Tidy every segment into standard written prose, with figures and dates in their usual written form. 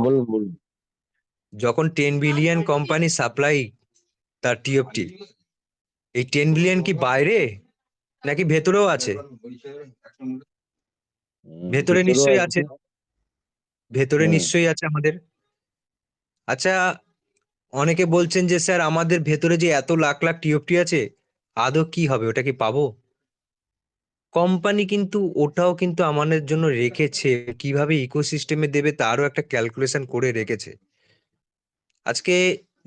বলুন বলুন। যখন 10 বিলিয়ন কোম্পানি সাপ্লাই তার টিএফটি, এই 10 বিলিয়ন কি বাইরে নাকি ভেতরেও আছে? ভেতরে ভিতরেও নিশ্চয়ই আছে। আছে, ভেতরে হুম। নিশ্চয়ই আছে আমাদের। আচ্ছা, অনেকে বলছেন যে স্যার আমাদের ভেতরে যে এত লাখ লাখ টিএফটি আছে, আদৌ কি হবে, ওটা কি পাবো? কোম্পানি কিন্তু ওটাও কিন্তু আমাদের জন্য রেখেছে, কিভাবে ইকোসিস্টেমে দেবে তারও একটা ক্যালকুলেশন করে রেখেছে। আজকে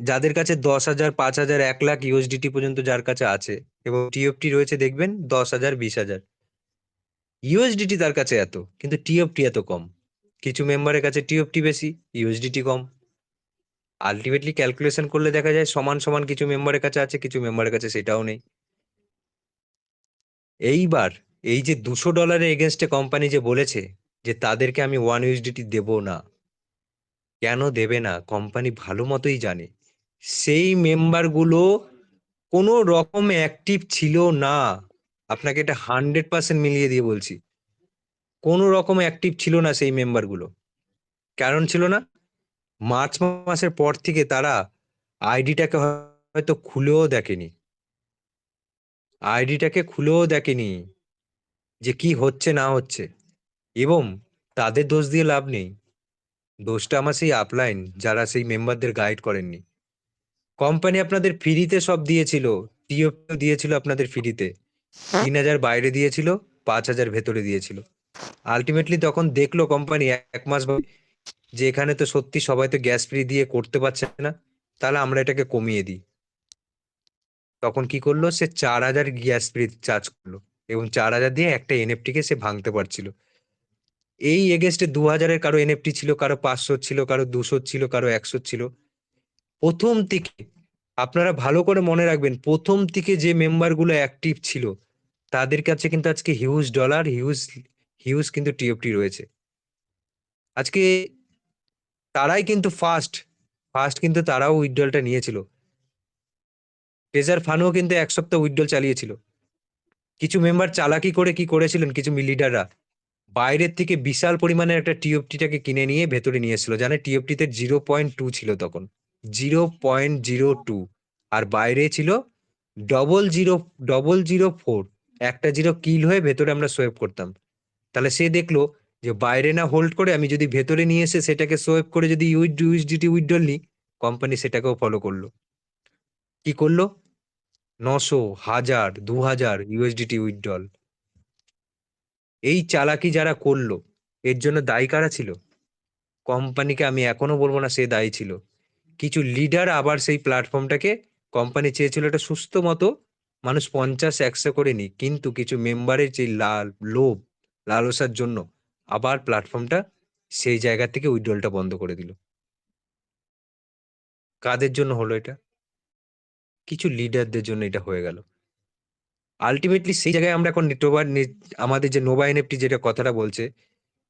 যাদের কাছে 10,000, 5,000, 1 লাখ ইউএসডিটি পর্যন্ত যার কাছে আছে এবং টিএফটি রয়েছে, দেখবেন 10,000, 20,000 ইউএসডিটি তার কাছে এত, কিন্তু টিএফটি এত কম। কিছু মেম্বারের কাছে টিএফটি বেশি, ইউএসডিটি কম। আলটিমেটলি ক্যালকুলেশন করলে দেখা যায় সমান সমান, কিছু মেম্বারের কাছে আছে, কিছু মেম্বারের কাছে সেটাও নেই। এইবার এই যে $200 এগেনস্টে কোম্পানি যে বলেছে যে তাদেরকে আমি 1 ইউএসডিটি দেব না, কেন দেবে না কোম্পানি ভালো মতোই জানে। সেই মেম্বারগুলো কোনো রকম অ্যাক্টিভ ছিল না, আপনাকে এটা 100% মিলিয়ে দিয়ে বলছি। কোনো রকম অ্যাক্টিভ ছিল না সেই মেম্বারগুলো। কারণ ছিল না, মার্চ মাসের পর থেকে তারা আইডিটাকে হয়তো খুলেও দেখেনি, আইডিটাকে খুলেও দেখেনি যে কি হচ্ছে না হচ্ছে। এবং তাদের দোষ দিয়ে লাভ নেই, দোষটা আমার সেই আপলাইন যারা সেই মেম্বারদের গাইড করেননি। কোম্পানি আপনাদের ফ্রিতে সব দিয়েছিল, টিওপিও দিয়েছিল আপনাদের ফ্রিতে, 3,000 বাইরে দিয়েছিল, 5,000 ভেতরে দিয়েছিল। আলটিমেটলি তখন দেখলো কোম্পানি 1 মাস যে এখানে তো সত্যি সবাই তো গ্যাস ফ্রি দিয়ে করতে পারছে না, তাহলে আমরা এটাকে কমিয়ে দিই। তখন কি করলো, সে 4,000 গ্যাস ফ্রি চার্জ করলো এবং 4,000 দিয়ে একটা এনএফটি কে সে ভাঙতে পারছিল। এই এগেস্টে 2,000-এর কারো এনএফটি ছিল, কারো 500 ছিল, কারো 200 ছিল, কারো 100 ছিল। প্রথম থেকে আপনারা ভালো করে মনে রাখবেন, প্রথম থেকে যে মেম্বারগুলো অ্যাক্টিভ ছিল তাদের কাছে কিন্তু আজকে হিউজ ডলার, হিউজ হিউজ কিন্তু টিএফটি রয়েছে। আজকে তারাই কিন্তু ফার্স্ট ফার্স্ট কিন্তু তারাও উইথড্রলটা নিয়েছিল। ট্রেজার ফানও কিন্তু 1 সপ্তাহ উইথড্রল চালিয়েছিল। কিছু মেম্বার চালাকি করে কি করেছিলেন, কিছু লিডাররা বাইরের থেকে বিশাল পরিমাণের একটা টিএফটিটাকে কিনে নিয়ে ভেতরে নিয়ে এসেছিল। জানে টিএফটিতে 0.2 ছিল তখন, 0.02, আর বাইরে ছিল 0.004। একটা জিরো কিল হয়ে ভেতরে আমরা সোয়েপ করতাম। তাহলে সে দেখলো যে বাইরে না হোল্ড করে আমি যদি ভেতরে নিয়ে এসে সেটাকে সোয়েপ করে যদি ইউএসডিটি উইথড্রল নিই, কোম্পানি সেটাকেও ফলো করলো। কি করলো, 900, 1,000, 2,000 ইউএসডিটি উইথড্রল। এই চালাকি যারা করলো, এর জন্য দায়ী কারা ছিল? কোম্পানিকে আমি এখনো বলবো না সে দায়ী ছিল। কিছু লিডার আবার সেই প্ল্যাটফর্মটাকে, কোম্পানি চেয়েছিল একটা সুস্থ মতো মানুষ 50-100 করে নি, কিন্তু কিছু মেম্বারের যে লোভ, লালসার জন্য আবার প্ল্যাটফর্মটা সেই জায়গা থেকে উইথড্রলটা বন্ধ করে দিল। কাদের জন্য হলো এটা? কিছু লিডারদের জন্য এটা হয়ে গেল। আলটিমেটলি সেই জায়গায় আমরা এখন আমাদের যে নোভা এনএফটি যেটা কথাটা বলছে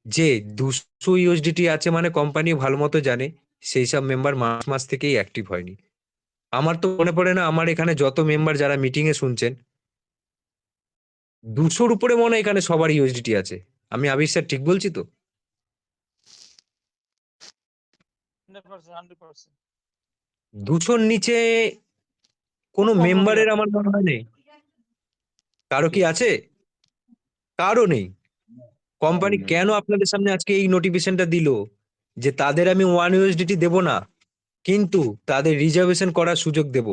যে 200 ইউএসডিটি আছে, মানে কোম্পানি ভালো মতো জানে সেই সব মেম্বার মাস মাস থেকেই অ্যাক্টিভ হয়নি। আমার তো মনে পড়ে না, আমার এখানে যত মেম্বার যারা মিটিং এ শুনছেন, 200-র উপরে মনে হয় এখানে সবার ইউএসডিটি আছে। আমি আবির স্যার ঠিক বলছি তো? 200-র নিচে কোনো মেম্বারের আমার মনে হয় নেই। কারো কি আছে? কারো নেই। কোম্পানি কেন আপনাদের সামনে আজকে এই নোটিফিকেশনটা দিল যে তাদের আমি 1 ইউএসডিটি দেব না, কিন্তু তাদের রিজার্ভেশন করার সুযোগ দেব।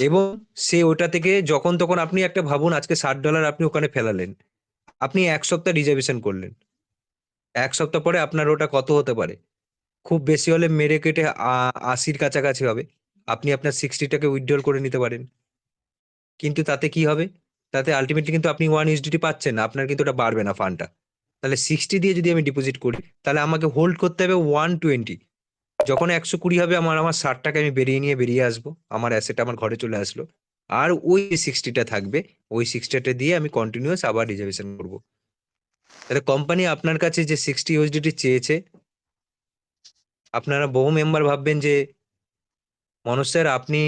এবং সে ওটা থেকে যখন তখন, আপনি একটা ভাবুন, আজকে $60 আপনি ওখানে ফেলালেন, আপনি 1 সপ্তাহ রিজার্ভেশন করলেন, 1 সপ্তাহ পরে আপনার ওটা কত হতে পারে? খুব বেশি হলে মেরে কেটে 80-র কাছাকাছি হবে। আপনি আপনার 60টাকে উইথড্রল করে নিতে পারেন, কিন্তু তাতে কি হবে? তাতে আলটিমেটলি কিন্তু আপনি 1 ইউএসডিটি পাচ্ছেন না, আপনার কিন্তু ওটা বাড়বে না ফান্ডটা। তাহলে 60 দিয়ে যদি আমি ডিপোজিট করি, তাহলে আমাকে হোল্ড করতে হবে 120। যখন 120 হবে, আমার আমার 60টাকে আমি বেরিয়ে আসবো, আমার অ্যাসেট আমার ঘরে চলে আসলো। আর ওই 60টা থাকবে, ওই 60টা দিয়ে আমি কন্টিনিউয়াস আবার রিজার্ভেশন করবো। তাহলে কোম্পানি আপনার কাছে যে 60 ইউএসডিটি চেয়েছে, আপনারা বহু মেম্বার ভাববেন যে মনোজ স্যার আপনি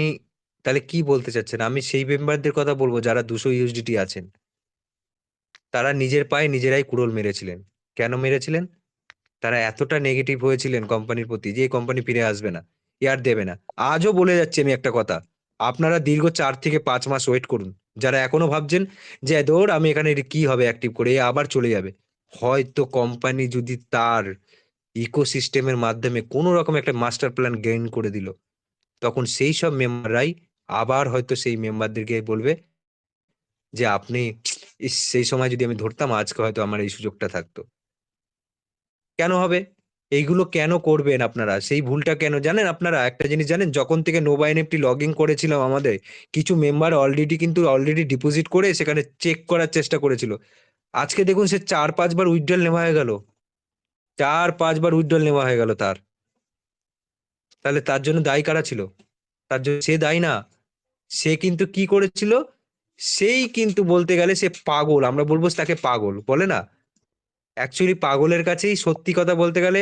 তাহলে কি বলতে চাচ্ছেন? আমি সেই মেম্বারদের কথা বলবো যারা 200 ইউএসডিটি আছেন, তারা নিজের পায়ে নিজেরাই কুড়োল মেরেছিলেন। কেন মেরেছিলেন? তারা এতটা নেগেটিভ হয়েছিলেন কোম্পানির প্রতি যে এই কোম্পানি ফিরে আসবে না, আর দেবে না। আজও বলে যাচ্ছি আমি একটা কথা, আপনারা দীর্ঘ 4 থেকে 5 মাস ওয়েট করুন। যারা এখনো ভাবছেন যে দৌড় আমি এখানে কি হবে অ্যাক্টিভ করে, এ আবার চলে যাবে, হয়তো কোম্পানি যদি তার ইকোসিস্টেমের মাধ্যমে কোনো রকম একটা মাস্টার প্ল্যান গেইন করে দিল, তখন সেই সব মেম্বাররাই আবার হয়তো সেই মেম্বারদেরকে বলবে যে আপনি সেই সময় যদি আমি ধরতাম আজকে হয়তো আমার এই সুযোগটা থাকতো। কেন হবে? এইগুলো কেন করবেন আপনারা? সেই ভুলটা কেন জানেন? আপনারা একটা জিনিস জানেন, যখন থেকে নোভা এনএফটি লগ ইন করেছিলাম আমাদের, কিছু মেম্বার অলরেডি ডিপোজিট করে সেখানে চেক করার চেষ্টা করেছিল। আজকে দেখুন সে 4-5 বার উইথড্রল নেওয়া হয়ে গেল। 4-5 বার উইথড্রল নেওয়া হয়ে গেল তার। তাহলে তার জন্য দায়ী কারা ছিল? তার জন্য সে দায়ী না। সে কিন্তু কি করেছিল? সেই কিন্তু বলতে গেলে সে পাগল। আমরা বলবো তাকে পাগল। বলে না? অ্যাকচুয়ালি পাগলের কাছেই সত্যি কথা বলতে গেলে